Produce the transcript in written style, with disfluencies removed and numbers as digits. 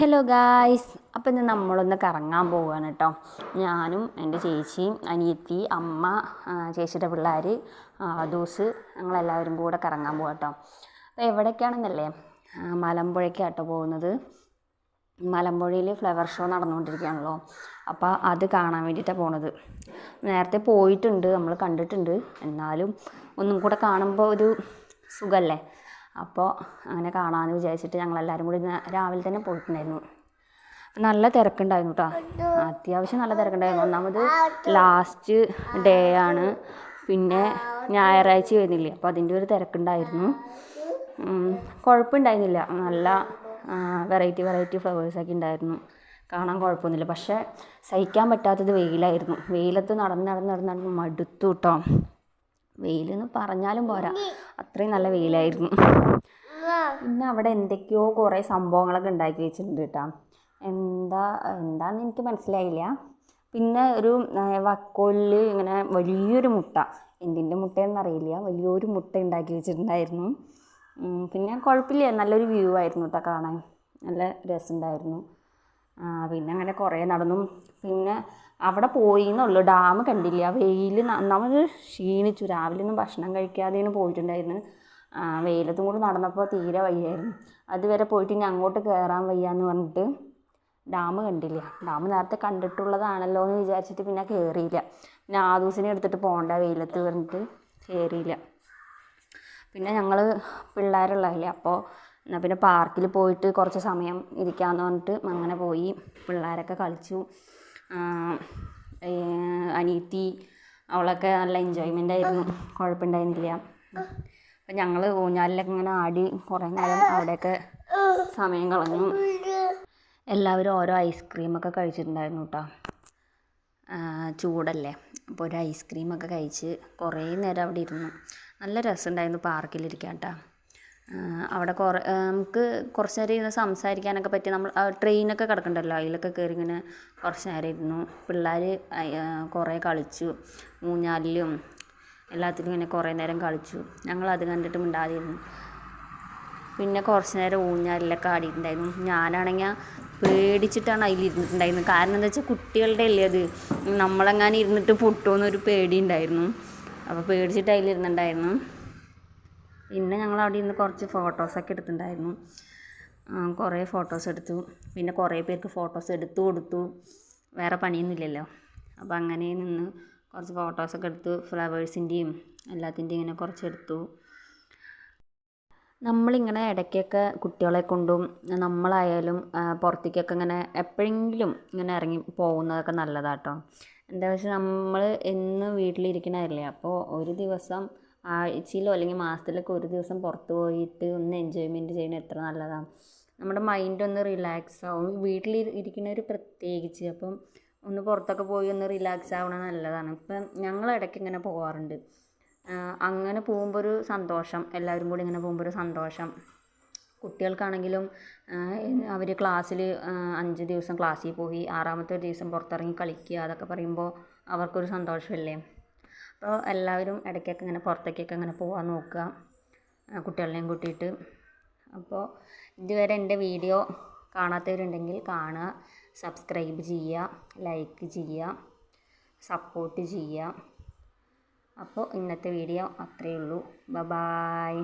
Hello guys, അപ്പോൾ ഇന്ന് നമ്മളൊന്ന് കറങ്ങാൻ പോവുകയാണ് കേട്ടോ. ഞാനും എൻ്റെ ചേച്ചിയും അനിയത്തി, അമ്മ, ചേച്ചിയുടെ പിള്ളേർ, ദൂസ്, ഞങ്ങളെല്ലാവരും കൂടെ കറങ്ങാൻ പോവാം കേട്ടോ. അപ്പോൾ എവിടേക്കാണെന്നല്ലേ, മലമ്പുഴയ്ക്കാട്ടോ പോകുന്നത്. മലമ്പുഴയിൽ ഫ്ലവർ ഷോ നടന്നുകൊണ്ടിരിക്കുകയാണല്ലോ, അപ്പോൾ അത് കാണാൻ വേണ്ടിയിട്ടാണ് പോണത്. നേരത്തെ പോയിട്ടുണ്ട്, നമ്മൾ കണ്ടിട്ടുണ്ട്, എന്നാലും ഒന്നും കൂടെ കാണുമ്പോൾ ഒരു സുഖമല്ലേ. അപ്പോൾ അങ്ങനെ കാണാമെന്ന് വിചാരിച്ചിട്ട് ഞങ്ങളെല്ലാവരും കൂടി രാവിലെ തന്നെ പോയിട്ടുണ്ടായിരുന്നു. നല്ല തിരക്കുണ്ടായിരുന്നു കേട്ടോ, അത്യാവശ്യം നല്ല തിരക്കുണ്ടായിരുന്നു. ഒന്നാമത് ലാസ്റ്റ് ഡേ ആണ്, പിന്നെ ഞായറാഴ്ച വരുന്നില്ലേ, അപ്പോൾ അതിൻ്റെ ഒരു തിരക്കുണ്ടായിരുന്നു. കുഴപ്പമുണ്ടായിരുന്നില്ല, നല്ല വെറൈറ്റി ഫ്ലവേഴ്സൊക്കെ ഉണ്ടായിരുന്നു, കാണാൻ കുഴപ്പമൊന്നുമില്ല. പക്ഷേ സഹിക്കാൻ പറ്റാത്തത് വെയിലായിരുന്നു. വെയിലത്ത് നടന്ന് മടുത്തു കേട്ടോ. വെയിലെന്ന് പറഞ്ഞാലും പോരാ, അത്രയും നല്ല വെയിലായിരുന്നു. പിന്നെ അവിടെ എന്തൊക്കെയോ കുറേ സംഭവങ്ങളൊക്കെ ഉണ്ടാക്കി വെച്ചിട്ടുണ്ട് കേട്ടോ. എന്താണെന്ന് എനിക്ക് മനസ്സിലായില്ല. പിന്നെ ഒരു വക്കോലിൽ ഇങ്ങനെ വലിയൊരു മുട്ട, എന്തിൻ്റെ മുട്ടയെന്നറിയില്ല, വലിയൊരു മുട്ട ഉണ്ടാക്കി വെച്ചിട്ടുണ്ടായിരുന്നു. പിന്നെ കുഴപ്പമില്ല, നല്ലൊരു വ്യൂ ആയിരുന്നു കേട്ടോ കാണാൻ, നല്ല രസമുണ്ടായിരുന്നു. പിന്നെ അങ്ങനെ കുറേ നടന്നു. പിന്നെ അവിടെ പോയി എന്നുള്ളൂ, ഡാം കണ്ടില്ല. വെയിൽ നമ്മൾ ക്ഷീണിച്ചു, രാവിലെ ഒന്നും ഭക്ഷണം കഴിക്കാതെയാണ് പോയിട്ടുണ്ടായിരുന്നു. വെയിലത്തും കൂടി നടന്നപ്പോൾ തീരെ വയ്യായിരുന്നു. അതുവരെ പോയിട്ട് ഇനി അങ്ങോട്ട് കയറാൻ വയ്യാന്ന് പറഞ്ഞിട്ട് ഡാം കണ്ടില്ല. ഡാം നേരത്തെ കണ്ടിട്ടുള്ളതാണല്ലോ എന്ന് വിചാരിച്ചിട്ട് പിന്നെ കയറിയില്ല. പിന്നെ ആദൂസിനെ എടുത്തിട്ട് പോകണ്ട വെയിലത്ത് പറഞ്ഞിട്ട് കയറിയില്ല. പിന്നെ ഞങ്ങൾ പിള്ളേരുള്ളതല്ലേ, അപ്പോൾ എന്നാൽ പിന്നെ പാർക്കിൽ പോയിട്ട് കുറച്ച് സമയം ഇരിക്കാമെന്ന് പറഞ്ഞിട്ട് അങ്ങനെ പോയി. പിള്ളേരൊക്കെ കളിച്ചു. അനിയത്തി അവളൊക്കെ നല്ല എൻജോയ്മെൻ്റ് ആയിരുന്നു, കുഴപ്പമുണ്ടായിരുന്നില്ല. അപ്പം ഞങ്ങൾ ഊഞ്ഞാലിലൊക്കെ ഇങ്ങനെ ആടി കുറേ നേരം അവിടെയൊക്കെ സമയം കളഞ്ഞു. എല്ലാവരും ഓരോ ഐസ്ക്രീമൊക്കെ കഴിച്ചിട്ടുണ്ടായിരുന്നു കേട്ടോ. ചൂടല്ലേ, അപ്പോൾ ഒരു ഐസ്ക്രീമൊക്കെ കഴിച്ച് കുറേ നേരം അവിടെ ഇരുന്നു. നല്ല രസമുണ്ടായിരുന്നു പാർക്കിലിരിക്കാൻ കേട്ടോ. അവിടെ നമുക്ക് കുറച്ച് നേരം ഇരുന്ന് സംസാരിക്കാനൊക്കെ പറ്റി. നമ്മൾ ട്രെയിനൊക്കെ കിടക്കണ്ടല്ലോ, അതിലൊക്കെ കയറി ഇങ്ങനെ കുറച്ച് നേരം ഇരുന്നു. പിള്ളേർ കുറേ കളിച്ചു, ഊഞ്ഞാലിലും എല്ലാത്തിലും ഇങ്ങനെ കുറേ നേരം കളിച്ചു. ഞങ്ങളത് കണ്ടിട്ട് മിണ്ടാതിരുന്നു. പിന്നെ കുറച്ച് നേരം ഊഞ്ഞാലിലൊക്കെ ആടിയിട്ടുണ്ടായിരുന്നു. ഞാനാണെങ്കിൽ പേടിച്ചിട്ടാണ് അതിലിരുന്നിട്ടുണ്ടായിരുന്നത്. കാരണം എന്താ വെച്ചാൽ കുട്ടികളുടെ അല്ലേ അത്, നമ്മളെങ്ങാനും ഇരുന്നിട്ട് പൊട്ടുമെന്നൊരു പേടി ഉണ്ടായിരുന്നു. അപ്പോൾ പേടിച്ചിട്ട് അതിലിരുന്നുണ്ടായിരുന്നു. പിന്നെ ഞങ്ങൾ അവിടെ ഇരുന്ന് കുറച്ച് ഫോട്ടോസൊക്കെ എടുത്തിട്ടുണ്ടായിരുന്നു. കുറേ ഫോട്ടോസ് എടുത്തു. പിന്നെ കുറേ പേർക്ക് ഫോട്ടോസ് എടുത്തു കൊടുത്തു, വേറെ പണിയൊന്നുമില്ലല്ലോ. അപ്പോൾ അങ്ങനെ നിന്ന് കുറച്ച് ഫോട്ടോസൊക്കെ എടുത്തു. ഫ്ലവേഴ്സിൻ്റെയും എല്ലാത്തിൻ്റെയും ഇങ്ങനെ കുറച്ചെടുത്തു. നമ്മളിങ്ങനെ ഇടയ്ക്കൊക്കെ കുട്ടികളെ കൊണ്ടും നമ്മളായാലും പുറത്തേക്കൊക്കെ ഇങ്ങനെ എപ്പോഴെങ്കിലും ഇങ്ങനെ ഇറങ്ങി പോകുന്നതൊക്കെ നല്ലതാട്ടോ. എന്താ വെച്ചാൽ നമ്മൾ എന്ന് വീട്ടിലിരിക്കണതല്ലേ, അപ്പോൾ ഒരു ദിവസം ആഴ്ചയിലോ അല്ലെങ്കിൽ മാസത്തിലൊക്കെ ഒരു ദിവസം പുറത്ത് പോയിട്ട് ഒന്ന് എൻജോയ്മെൻറ്റ് ചെയ്യുന്നത് എത്ര നല്ലതാണ്. നമ്മുടെ മൈൻഡ് ഒന്ന് റിലാക്സ് ആവും, വീട്ടിൽ ഇരിക്കുന്നവർ പ്രത്യേകിച്ച്. അപ്പം ഒന്ന് പുറത്തൊക്കെ പോയി ഒന്ന് റിലാക്സ് ആവണത് നല്ലതാണ്. ഇപ്പം ഞങ്ങൾ ഇടയ്ക്ക് ഇങ്ങനെ പോകാറുണ്ട്. അങ്ങനെ പോകുമ്പോൾ ഒരു സന്തോഷം, എല്ലാവരും കൂടി ഇങ്ങനെ പോകുമ്പോൾ ഒരു സന്തോഷം. കുട്ടികൾക്കാണെങ്കിലും അവർ ക്ലാസ്സിൽ 5 ദിവസം ക്ലാസ്സിൽ പോയി 6ാമത്തെ ദിവസം പുറത്തിറങ്ങി കളിക്കുക, അതൊക്കെ പറയുമ്പോൾ അവർക്കൊരു സന്തോഷമല്ലേ. അപ്പോൾ എല്ലാവരും ഇടയ്ക്കൊക്കെ ഇങ്ങനെ പുറത്തേക്കൊക്കെ ഇങ്ങനെ പോകാൻ നോക്കുക, കുട്ടികളെയും കൂട്ടിയിട്ട്. അപ്പോൾ ഇതുവരെ എൻ്റെ വീഡിയോ കാണാത്തവരുണ്ടെങ്കിൽ കാണുക, സബ്സ്ക്രൈബ് ചെയ്യുക, ലൈക്ക് ചെയ്യുക, സപ്പോർട്ട് ചെയ്യുക. അപ്പോൾ ഇന്നത്തെ വീഡിയോ അത്രയേ ഉള്ളൂ. ബൈ.